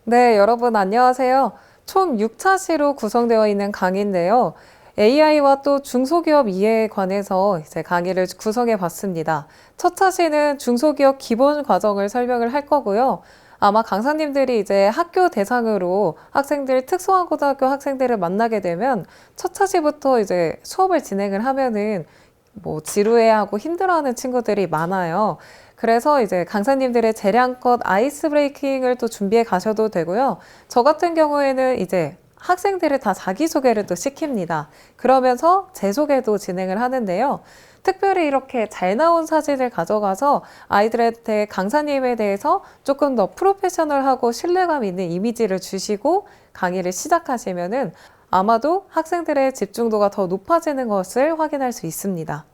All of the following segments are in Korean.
네, 여러분 안녕하세요. 총 6차시로 구성되어 있는 강의인데요. AI와 또 중소기업 이해에 관해서 이제 강의를 구성해 봤습니다. 첫 차시는 중소기업 기본 과정을 설명을 할 거고요. 아마 강사님들이 이제 학교 대상으로 학생들, 특성화 고등학교 학생들을 만나게 되면 첫 차시부터 이제 수업을 진행을 하면은 뭐 지루해하고 힘들어하는 친구들이 많아요. 그래서 이제 강사님들의 재량껏 아이스 브레이킹을 또 준비해 가셔도 되고요. 저 같은 경우에는 이제 학생들을 다 자기소개를 또 시킵니다. 그러면서 제 소개도 진행을 하는데요. 특별히 이렇게 잘 나온 사진을 가져가서 아이들한테 강사님에 대해서 조금 더 프로페셔널하고 신뢰감 있는 이미지를 주시고 강의를 시작하시면은 아마도 학생들의 집중도가 더 높아지는 것을 확인할 수 있습니다.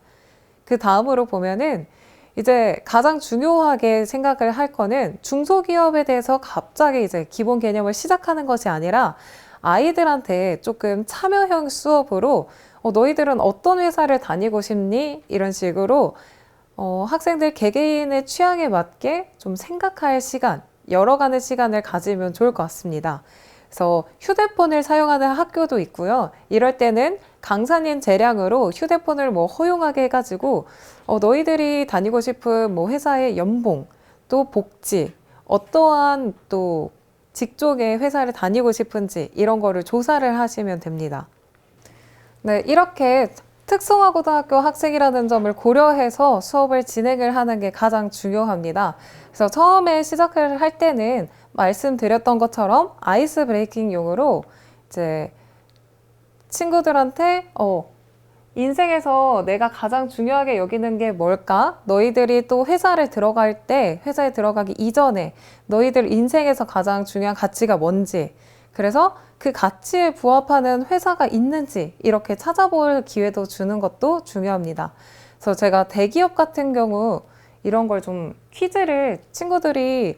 그 다음으로 보면은 이제 가장 중요하게 생각을 할 거는 중소기업에 대해서 갑자기 이제 기본 개념을 시작하는 것이 아니라 아이들한테 조금 참여형 수업으로 너희들은 어떤 회사를 다니고 싶니? 이런 식으로 학생들 개개인의 취향에 맞게 좀 생각할 시간, 열어가는 시간을 가지면 좋을 것 같습니다. 그래서 휴대폰을 사용하는 학교도 있고요. 이럴 때는 강사님 재량으로 휴대폰을 뭐 허용하게 해가지고 너희들이 다니고 싶은 뭐 회사의 연봉, 또 복지, 어떠한 또 직종의 회사를 다니고 싶은지 이런 거를 조사를 하시면 됩니다. 네, 이렇게 특성화 고등학교 학생이라는 점을 고려해서 수업을 진행을 하는 게 가장 중요합니다. 그래서 처음에 시작을 할 때는 말씀드렸던 것처럼 아이스 브레이킹용으로 이제 친구들한테 인생에서 내가 가장 중요하게 여기는 게 뭘까? 너희들이 또 회사에 들어가기 이전에 너희들 인생에서 가장 중요한 가치가 뭔지, 그래서 그 가치에 부합하는 회사가 있는지 이렇게 찾아볼 기회도 주는 것도 중요합니다. 그래서 제가 대기업 같은 경우 이런 걸 좀 퀴즈를 친구들이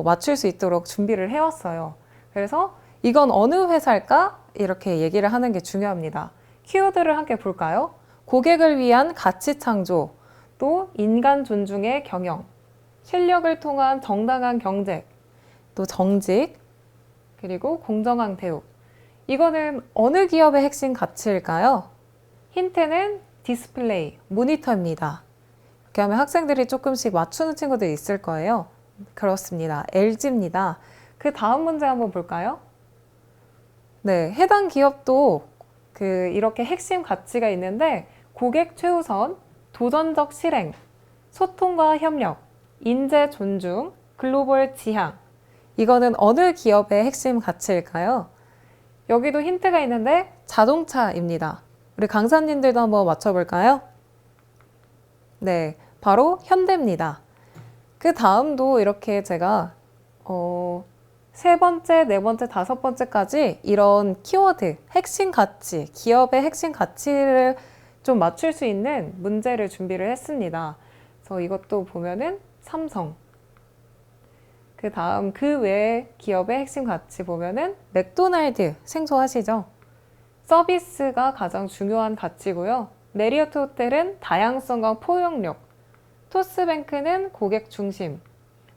맞출 수 있도록 준비를 해왔어요. 그래서 이건 어느 회사일까? 이렇게 얘기를 하는 게 중요합니다. 키워드를 함께 볼까요? 고객을 위한 가치 창조, 또 인간 존중의 경영, 실력을 통한 정당한 경제, 또 정직, 그리고 공정한 대우. 이거는 어느 기업의 핵심 가치일까요? 힌트는 디스플레이, 모니터입니다. 이렇게 하면 학생들이 조금씩 맞추는 친구들이 있을 거예요. 그렇습니다. LG입니다. 그 다음 문제 한번 볼까요? 네, 해당 기업도 이렇게 핵심 가치가 있는데 고객 최우선, 도전적 실행, 소통과 협력, 인재 존중, 글로벌 지향. 이거는 어느 기업의 핵심 가치일까요? 여기도 힌트가 있는데 자동차입니다. 우리 강사님들도 한번 맞춰볼까요? 네, 바로 현대입니다. 그 다음도 이렇게 제가 세 번째, 네 번째, 다섯 번째까지 이런 키워드, 핵심 가치, 기업의 핵심 가치를 좀 맞출 수 있는 문제를 준비를 했습니다. 그래서 이것도 보면은 삼성. 그 다음 그 외에 기업의 핵심 가치 보면은 맥도날드 생소하시죠? 서비스가 가장 중요한 가치고요. 메리어트 호텔은 다양성과 포용력, 토스뱅크는 고객 중심,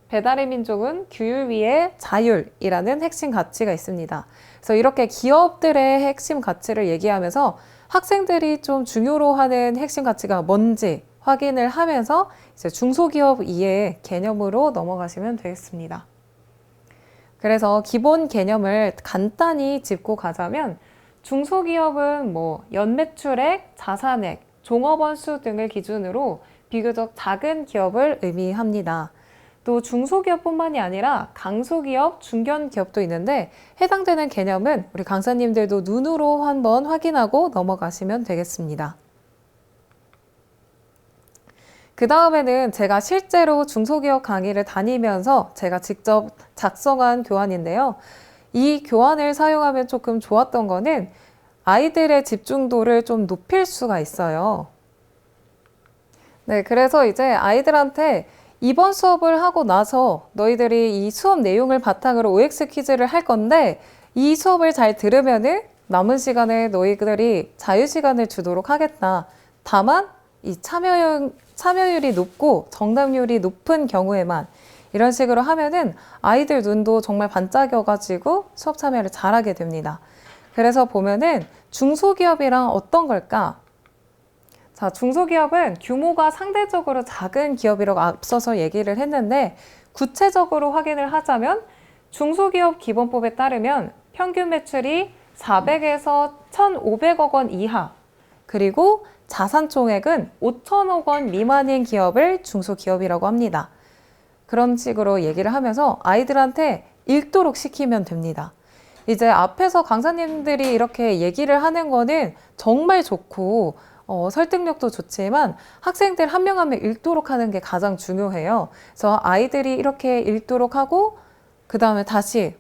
배달의 민족은 규율 위의 자율이라는 핵심 가치가 있습니다. 그래서 이렇게 기업들의 핵심 가치를 얘기하면서 학생들이 좀 중요로 하는 핵심 가치가 뭔지 확인을 하면서 이제 중소기업 이해 개념으로 넘어가시면 되겠습니다. 그래서 기본 개념을 간단히 짚고 가자면 중소기업은 뭐 연매출액, 자산액, 종업원 수 등을 기준으로 비교적 작은 기업을 의미합니다. 또 중소기업뿐만이 아니라 강소기업, 중견기업도 있는데 해당되는 개념은 우리 강사님들도 눈으로 한번 확인하고 넘어가시면 되겠습니다. 그 다음에는 제가 실제로 중소기업 강의를 다니면서 제가 직접 작성한 교환인데요. 이 교환을 사용하면 조금 좋았던 거는 아이들의 집중도를 좀 높일 수가 있어요. 네, 그래서 이제 아이들한테 이번 수업을 하고 나서 너희들이 이 수업 내용을 바탕으로 OX 퀴즈를 할 건데 이 수업을 잘 들으면은 남은 시간에 너희들이 자유시간을 주도록 하겠다. 다만 이 참여율이 높고 정답률이 높은 경우에만 이런 식으로 하면은 아이들 눈도 정말 반짝여가지고 수업 참여를 잘하게 됩니다. 그래서 보면은 중소기업이랑 어떤 걸까? 자, 중소기업은 규모가 상대적으로 작은 기업이라고 앞서서 얘기를 했는데 구체적으로 확인을 하자면 중소기업 기본법에 따르면 평균 매출이 400에서 1,500억 원 이하, 그리고 자산 총액은 5천억 원 미만인 기업을 중소기업이라고 합니다. 그런 식으로 얘기를 하면서 아이들한테 읽도록 시키면 됩니다. 이제 앞에서 강사님들이 이렇게 얘기를 하는 거는 정말 좋고 설득력도 좋지만 학생들 한 명 한 명 읽도록 하는 게 가장 중요해요. 그래서 아이들이 이렇게 읽도록 하고 그 다음에 다시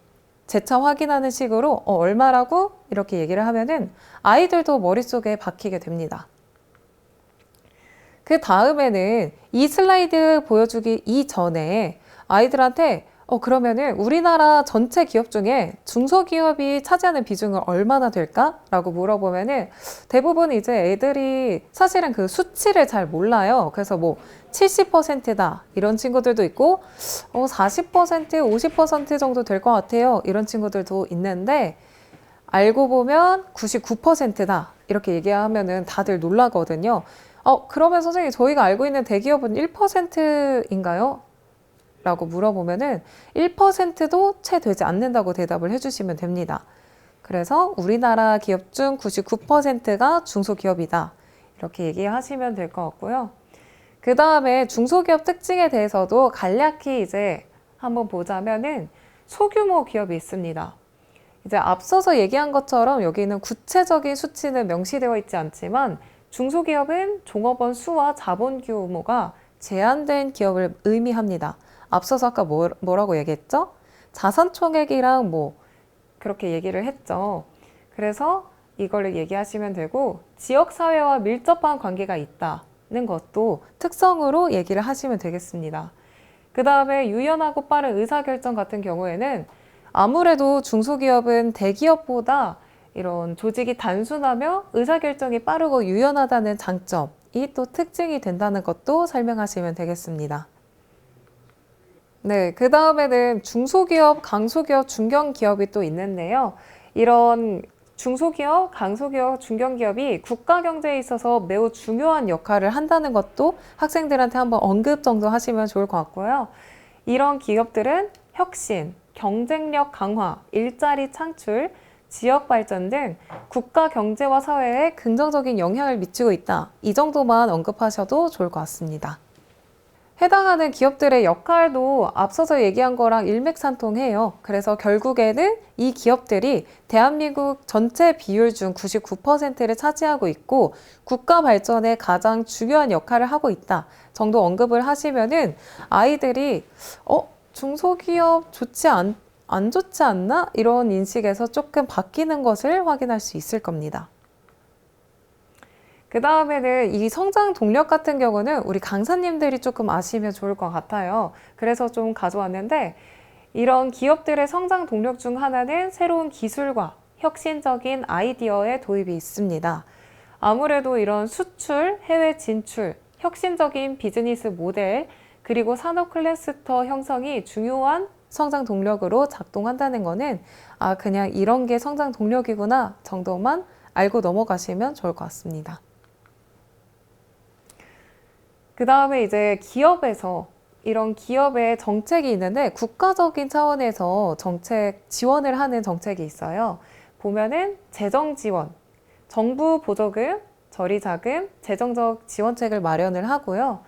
재차 확인하는 식으로 얼마라고 이렇게 얘기를 하면은 아이들도 머릿속에 박히게 됩니다. 그 다음에는 이 슬라이드 보여주기 이전에 아이들한테 그러면은 우리나라 전체 기업 중에 중소기업이 차지하는 비중은 얼마나 될까? 라고 물어보면은 대부분 이제 애들이 사실은 그 수치를 잘 몰라요. 그래서 뭐 70%다 이런 친구들도 있고 40%, 50% 정도 될 것 같아요. 이런 친구들도 있는데 알고 보면 99%다 이렇게 얘기하면은 다들 놀라거든요. 그러면 선생님 저희가 알고 있는 대기업은 1%인가요? 라고 물어보면은 1%도 채 되지 않는다고 대답을 해주시면 됩니다. 그래서 우리나라 기업 중 99%가 중소기업이다. 이렇게 얘기하시면 될 것 같고요. 그 다음에 중소기업 특징에 대해서도 간략히 이제 한번 보자면은 소규모 기업이 있습니다. 이제 앞서서 얘기한 것처럼 여기는 구체적인 수치는 명시되어 있지 않지만 중소기업은 종업원 수와 자본 규모가 제한된 기업을 의미합니다. 앞서서 아까 뭐라고 얘기했죠? 자산 총액이랑 뭐 그렇게 얘기를 했죠. 그래서 이걸 얘기하시면 되고 지역사회와 밀접한 관계가 있다는 것도 특성으로 얘기를 하시면 되겠습니다. 그 다음에 유연하고 빠른 의사결정 같은 경우에는 아무래도 중소기업은 대기업보다 이런 조직이 단순하며 의사결정이 빠르고 유연하다는 장점이 또 특징이 된다는 것도 설명하시면 되겠습니다. 네, 그 다음에는 중소기업, 강소기업, 중견기업이 또 있는데요. 이런 중소기업, 강소기업, 중견기업이 국가 경제에 있어서 매우 중요한 역할을 한다는 것도 학생들한테 한번 언급 정도 하시면 좋을 것 같고요. 이런 기업들은 혁신, 경쟁력 강화, 일자리 창출, 지역 발전 등 국가 경제와 사회에 긍정적인 영향을 미치고 있다. 이 정도만 언급하셔도 좋을 것 같습니다. 해당하는 기업들의 역할도 앞서서 얘기한 거랑 일맥상통해요. 그래서 결국에는 이 기업들이 대한민국 전체 비율 중 99%를 차지하고 있고 국가 발전에 가장 중요한 역할을 하고 있다 정도 언급을 하시면은 아이들이 중소기업 안 좋지 않나? 이런 인식에서 조금 바뀌는 것을 확인할 수 있을 겁니다. 그 다음에는 이 성장 동력 같은 경우는 우리 강사님들이 조금 아시면 좋을 것 같아요. 그래서 좀 가져왔는데 이런 기업들의 성장 동력 중 하나는 새로운 기술과 혁신적인 아이디어의 도입이 있습니다. 아무래도 이런 수출, 해외 진출, 혁신적인 비즈니스 모델, 그리고 산업 클러스터 형성이 중요한 성장 동력으로 작동한다는 거는 그냥 이런 게 성장 동력이구나 정도만 알고 넘어가시면 좋을 것 같습니다. 그 다음에 이제 기업에서 이런 기업의 정책이 있는데 국가적인 차원에서 정책 지원을 하는 정책이 있어요. 보면은 재정 지원, 정부 보조금, 저리자금, 재정적 지원책을 마련을 하고요.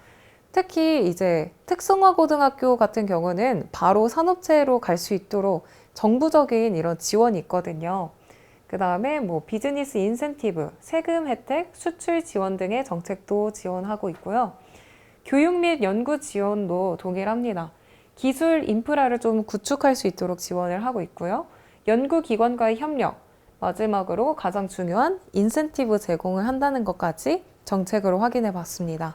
특히 이제 특성화 고등학교 같은 경우는 바로 산업체로 갈 수 있도록 정부적인 이런 지원이 있거든요. 그 다음에 뭐 비즈니스 인센티브, 세금 혜택, 수출 지원 등의 정책도 지원하고 있고요. 교육 및 연구 지원도 동일합니다. 기술 인프라를 좀 구축할 수 있도록 지원을 하고 있고요. 연구기관과의 협력, 마지막으로 가장 중요한 인센티브 제공을 한다는 것까지 정책으로 확인해 봤습니다.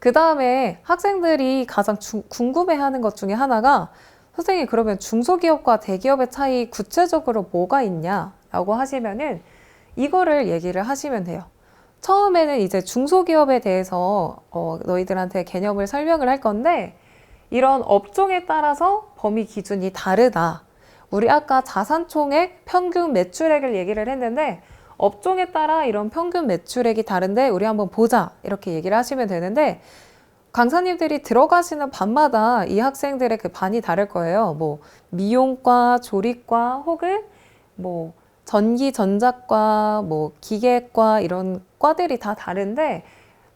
그 다음에 학생들이 가장 궁금해하는 것 중에 하나가 선생님, 그러면 중소기업과 대기업의 차이 구체적으로 뭐가 있냐라고 하시면은 이거를 얘기를 하시면 돼요. 처음에는 이제 중소기업에 대해서 너희들한테 개념을 설명을 할 건데, 이런 업종에 따라서 범위 기준이 다르다. 우리 아까 자산총액, 평균 매출액을 얘기를 했는데, 업종에 따라 이런 평균 매출액이 다른데 우리 한번 보자, 이렇게 얘기를 하시면 되는데, 강사님들이 들어가시는 반마다 이 학생들의 그 반이 다를 거예요. 뭐 미용과, 조리과, 혹은 뭐 전기, 전자과, 뭐 기계과, 이런 과들이 다 다른데,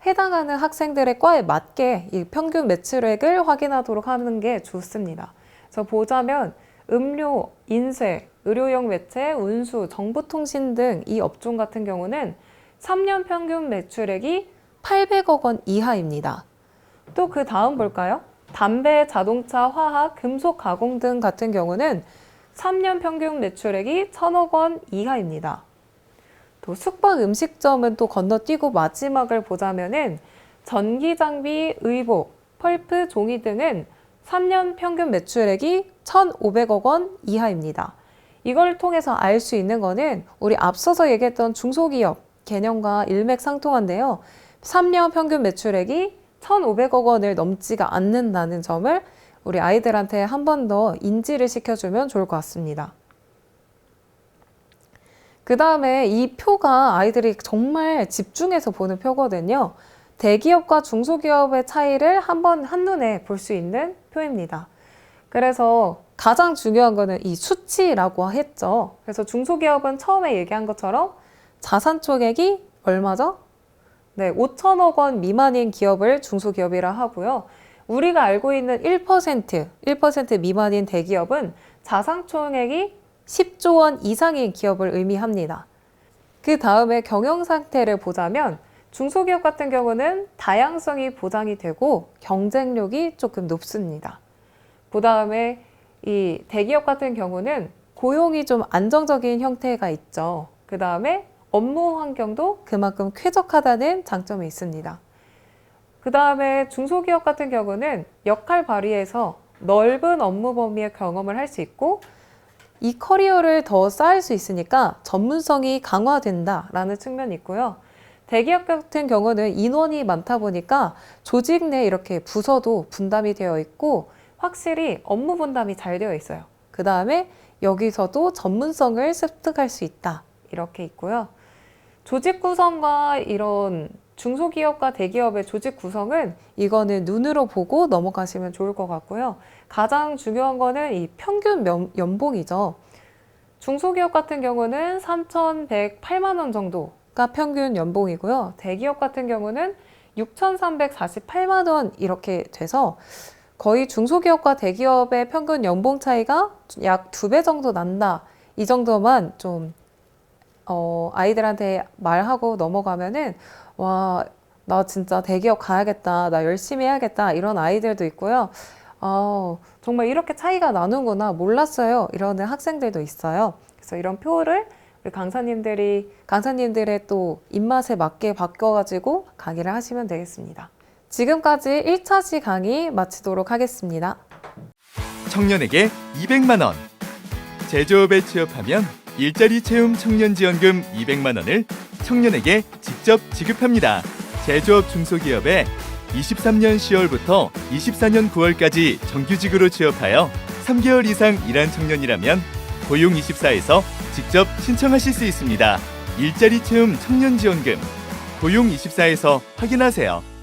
해당하는 학생들의 과에 맞게 이 평균 매출액을 확인하도록 하는 게 좋습니다. 그래서 보자면 음료, 인쇄, 의료용 매체, 운수, 정보통신 등 이 업종 같은 경우는 3년 평균 매출액이 800억 원 이하입니다. 또 그 다음 볼까요? 담배, 자동차, 화학, 금속 가공 등 같은 경우는 3년 평균 매출액이 1000억 원 이하입니다. 또 숙박 음식점은 또 건너뛰고 마지막을 보자면은 전기 장비, 의복, 펄프, 종이 등은 3년 평균 매출액이 1,500억 원 이하입니다. 이걸 통해서 알 수 있는 거는 우리 앞서서 얘기했던 중소기업 개념과 일맥상통한데요. 3년 평균 매출액이 1,500억 원을 넘지가 않는다는 점을 우리 아이들한테 한 번 더 인지를 시켜주면 좋을 것 같습니다. 그 다음에 이 표가 아이들이 정말 집중해서 보는 표거든요. 대기업과 중소기업의 차이를 한눈에 볼 수 있는 표입니다. 그래서 가장 중요한 거는 이 수치라고 했죠. 그래서 중소기업은 처음에 얘기한 것처럼 자산 총액이 얼마죠? 네, 5천억 원 미만인 기업을 중소기업이라 하고요. 우리가 알고 있는 1% 미만인 대기업은 자산 총액이 10조 원 이상인 기업을 의미합니다. 그 다음에 경영 상태를 보자면 중소기업 같은 경우는 다양성이 보장이 되고 경쟁력이 조금 높습니다. 그 다음에 이 대기업 같은 경우는 고용이 좀 안정적인 형태가 있죠. 그 다음에 업무 환경도 그만큼 쾌적하다는 장점이 있습니다. 그 다음에 중소기업 같은 경우는 역할 발휘에서 넓은 업무 범위의 경험을 할 수 있고, 이 커리어를 더 쌓을 수 있으니까 전문성이 강화된다라는 측면이 있고요. 대기업 같은 경우는 인원이 많다 보니까 조직 내 이렇게 부서도 분담이 되어 있고 확실히 업무 분담이 잘 되어 있어요. 그 다음에 여기서도 전문성을 습득할 수 있다, 이렇게 있고요. 조직 구성과 이런 중소기업과 대기업의 조직 구성은 이거는 눈으로 보고 넘어가시면 좋을 것 같고요. 가장 중요한 거는 이 평균 연봉이죠. 중소기업 같은 경우는 3,108만 원 정도가 평균 연봉이고요. 대기업 같은 경우는 6,348만 원 이렇게 돼서 거의 중소기업과 대기업의 평균 연봉 차이가 약 2배 정도 난다. 이 정도만 좀 아이들한테 말하고 넘어가면은 와, 나 진짜 대기업 가야겠다, 나 열심히 해야겠다, 이런 아이들도 있고요. 정말 이렇게 차이가 나는구나, 몰랐어요, 이러는 학생들도 있어요. 그래서 이런 표를 우리 강사님들의 또 입맛에 맞게 바꿔가지고 강의를 하시면 되겠습니다. 지금까지 1차시 강의 마치도록 하겠습니다. 청년에게 200만 원. 제조업에 취업하면 일자리 채움 청년지원금 200만 원을 청년에게 직접 지급합니다. 제조업 중소기업에 23년 10월부터 24년 9월까지 정규직으로 취업하여 3개월 이상 일한 청년이라면 고용24에서 직접 신청하실 수 있습니다. 일자리 채움 청년지원금 고용24에서 확인하세요.